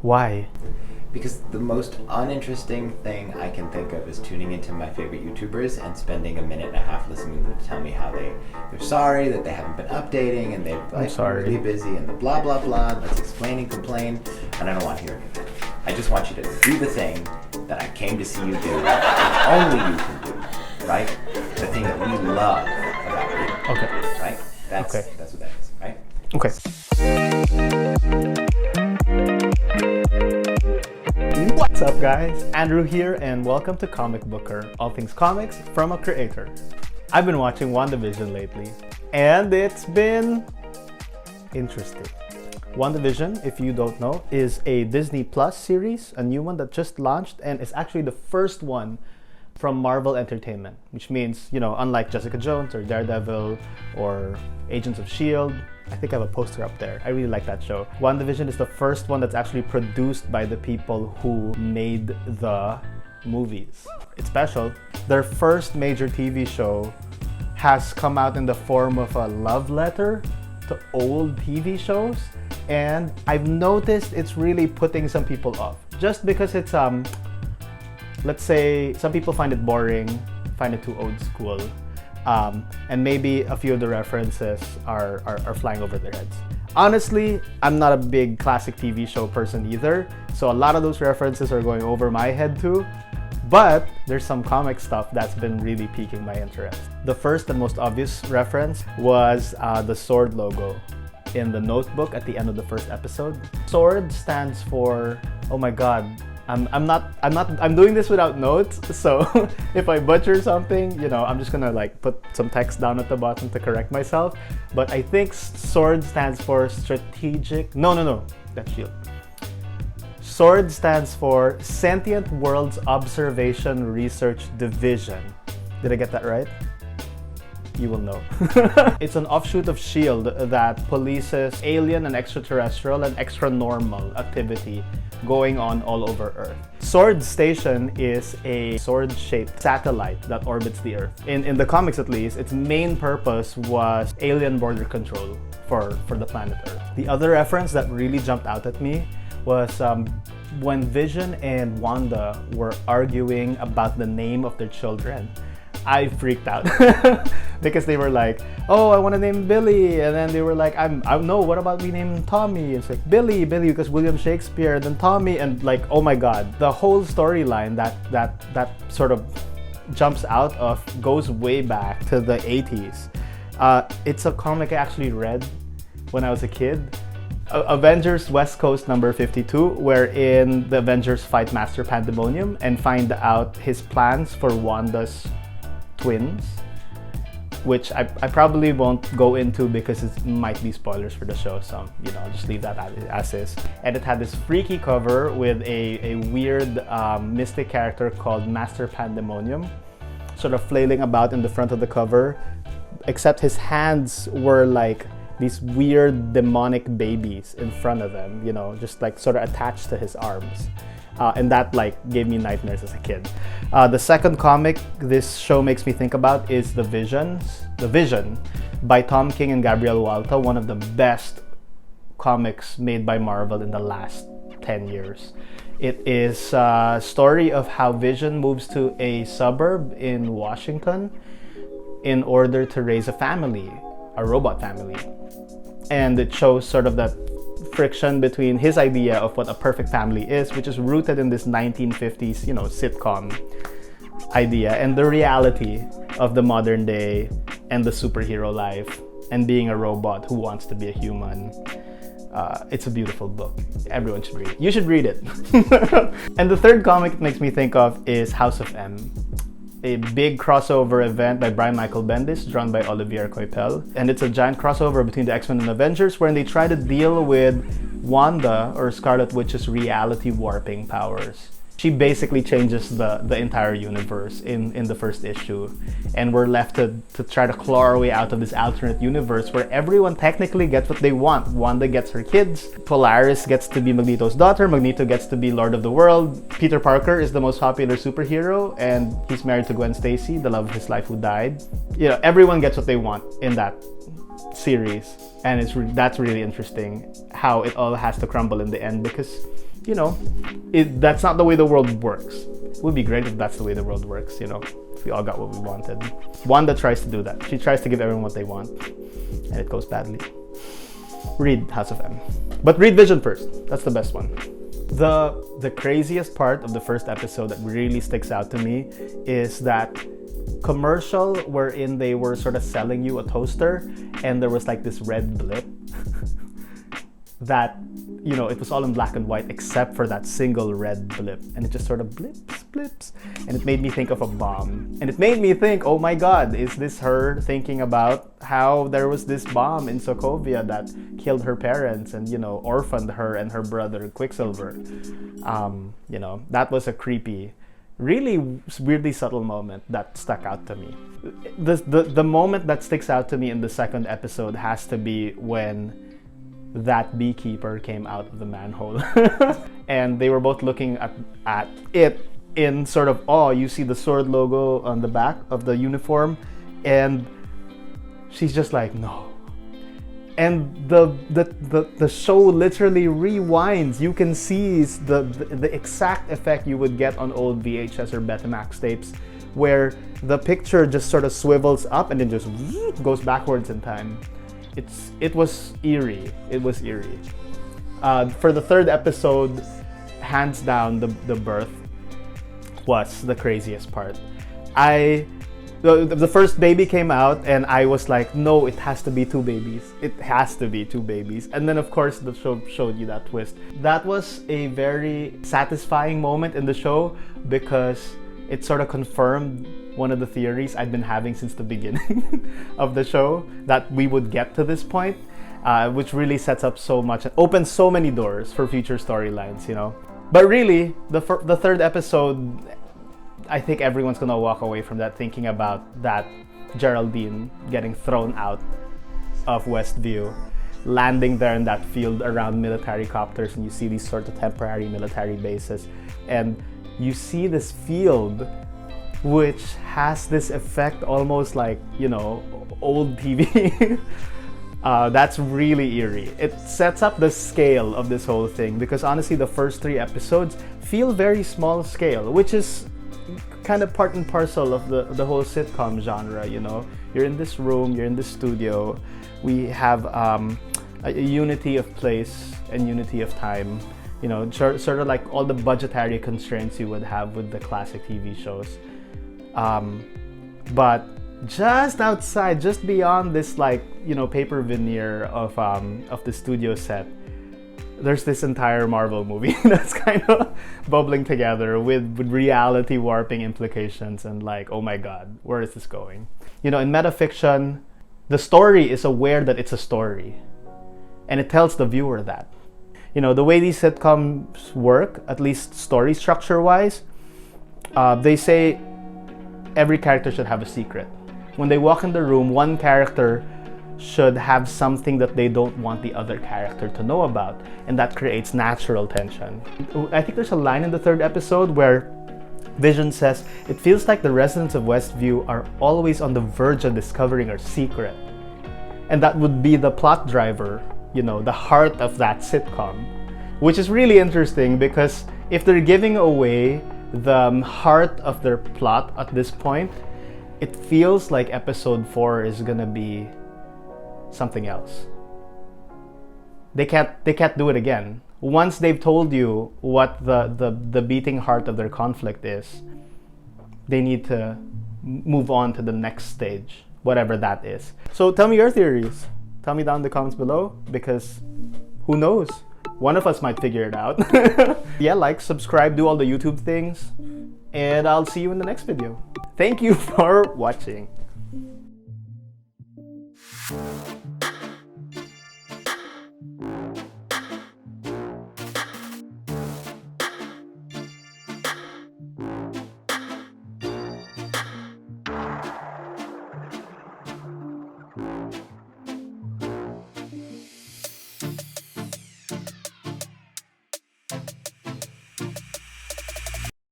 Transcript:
Why? Because the most uninteresting thing I can think of is tuning into my favorite YouTubers and spending a minute and a half listening to them tell me how they're sorry that they haven't been updating and they've been really busy and the blah blah blah. Let's explain and complain, and I don't want to hear any of that. I just want you to do the thing that I came to see you do, only you can do, right? The thing that we love about you. Okay. Right? That's what that is, right? Okay. What's up, guys? Andrew here, and welcome to Comic Booker, all things comics from a creator. I've been watching WandaVision lately, and it's been interesting. WandaVision, if you don't know, is a Disney Plus series, a new one that just launched, and it's actually the first one from Marvel Entertainment, which means, you know, unlike Jessica Jones or Daredevil or Agents of S.H.I.E.L.D., I think I have a poster up there. I really like that show. WandaVision is the first one that's actually produced by the people who made the movies. It's special. Their first major TV show has come out in the form of a love letter to old TV shows, and I've noticed it's really putting some people off. Just because it's, let's say some people find it boring, find it too old school, and maybe a few of the references are flying over their heads. Honestly, I'm not a big classic TV show person either, so a lot of those references are going over my head too, but there's some comic stuff that's been really piquing my interest. The first and most obvious reference was the sword logo in the notebook at the end of the first episode. Sword stands for, oh my god, I'm doing this without notes, so if I butcher something, you know, I'm just gonna like put some text down at the bottom to correct myself. But I think sword stands for strategic, no, that's shield. Sword stands for Sentient Worlds Observation Research Division. Did I get that right? You will know. It's an offshoot of S.H.I.E.L.D. that polices alien and extraterrestrial and extra-normal activity going on all over Earth. Sword Station is a sword-shaped satellite that orbits the Earth. In the comics at least, its main purpose was alien border control for the planet Earth. The other reference that really jumped out at me was when Vision and Wanda were arguing about the name of their children. I freaked out because they were like, oh, I want to name Billy, and then they were like, I no, what about we name Tommy? It's like Billy because William Shakespeare, and then Tommy, and like, oh my god, the whole storyline that sort of jumps out of goes way back to the 80s. It's a comic I actually read when I was a kid. Avengers West Coast number 52, wherein the Avengers fight Master Pandemonium and find out his plans for Wanda's twins, which I probably won't go into because it might be spoilers for the show, so you know, just leave that as is. And it had this freaky cover with a weird mystic character called Master Pandemonium sort of flailing about in the front of the cover, except his hands were like these weird demonic babies in front of him, you know, just like sort of attached to his arms. And that like gave me nightmares as a kid. The second comic this show makes me think about is The Vision by Tom King and Gabriel Walta, one of the best comics made by Marvel in the last 10 years. It is a story of how Vision moves to a suburb in Washington in order to raise a family, a robot family. And it shows sort of that friction between his idea of what a perfect family is, which is rooted in this 1950s, you know, sitcom idea, and the reality of the modern day and the superhero life and being a robot who wants to be a human. It's a beautiful book. Everyone should read it. You should read it. And the third comic it makes me think of is House of M, a big crossover event by Brian Michael Bendis, drawn by Olivier Coipel. And it's a giant crossover between the X-Men and Avengers, wherein they try to deal with Wanda, or Scarlet Witch's reality warping powers. She basically changes the entire universe in the first issue, and we're left to try to claw our way out of this alternate universe where everyone technically gets what they want. Wanda gets her kids, Polaris gets to be Magneto's daughter, Magneto gets to be Lord of the World, Peter Parker is the most popular superhero, and he's married to Gwen Stacy, the love of his life who died. You know, everyone gets what they want in that series, and that's really interesting how it all has to crumble in the end, because you know, that's not the way the world works. It would be great if that's the way the world works, you know, if we all got what we wanted. Wanda tries to do that. She tries to give everyone what they want, and it goes badly. Read House of M. But read Vision first. That's the best one. The craziest part of the first episode that really sticks out to me is that commercial wherein they were sort of selling you a toaster and there was like this red blip that, you know, it was all in black and white except for that single red blip, and it just sort of blips, and it made me think of a bomb. And it made me think, oh my god, is this her thinking about how there was this bomb in Sokovia that killed her parents and, you know, orphaned her and her brother Quicksilver? You know, that was a creepy, really weirdly subtle moment that stuck out to me. The moment that sticks out to me in the second episode has to be when that beekeeper came out of the manhole and they were both looking at it in sort of awe. You see the sword logo on the back of the uniform and she's just like, no. And the show literally rewinds. You can see the exact effect you would get on old VHS or Betamax tapes, where the picture just sort of swivels up and then just goes backwards in time. It was eerie. It was eerie. For the third episode, hands down, the birth was the craziest part. The first baby came out and I was like, no, it has to be two babies. It has to be two babies. And then of course the show showed you that twist. That was a very satisfying moment in the show because it sort of confirmed one of the theories I'd been having since the beginning of the show, that we would get to this point, which really sets up so much and opens so many doors for future storylines, you know. But really, the third episode, I think everyone's gonna walk away from that thinking about that Geraldine getting thrown out of Westview, landing there in that field around military copters, and you see these sort of temporary military bases, and you see this field which has this effect almost like, you know, old TV. That's really eerie. It sets up the scale of this whole thing because honestly the first 3 episodes feel very small scale, which is kind of part and parcel of the whole sitcom genre, you know. You're in this room, you're in this studio, we have a unity of place and unity of time, you know, sort of like all the budgetary constraints you would have with the classic TV shows. But just outside, just beyond this, like, you know, paper veneer of the studio set, there's this entire Marvel movie that's kind of bubbling together with reality warping implications and like, oh my god, where is this going? You know, in metafiction, the story is aware that it's a story, and it tells the viewer that. You know, the way these sitcoms work, at least story structure-wise, they say every character should have a secret. When they walk in the room, one character should have something that they don't want the other character to know about, and that creates natural tension. I think there's a line in the third episode where Vision says, it feels like the residents of Westview are always on the verge of discovering our secret. And that would be the plot driver, you know, the heart of that sitcom, which is really interesting because if they're giving away the heart of their plot at this point, it feels like episode 4 is gonna be something else. They can't do it again. Once they've told you what the beating heart of their conflict is, they need to move on to the next stage, whatever that is. So tell me your theories. Tell me down in the comments below, because who knows? One of us might figure it out. Yeah, like, subscribe, do all the YouTube things, and I'll see you in the next video. Thank you for watching.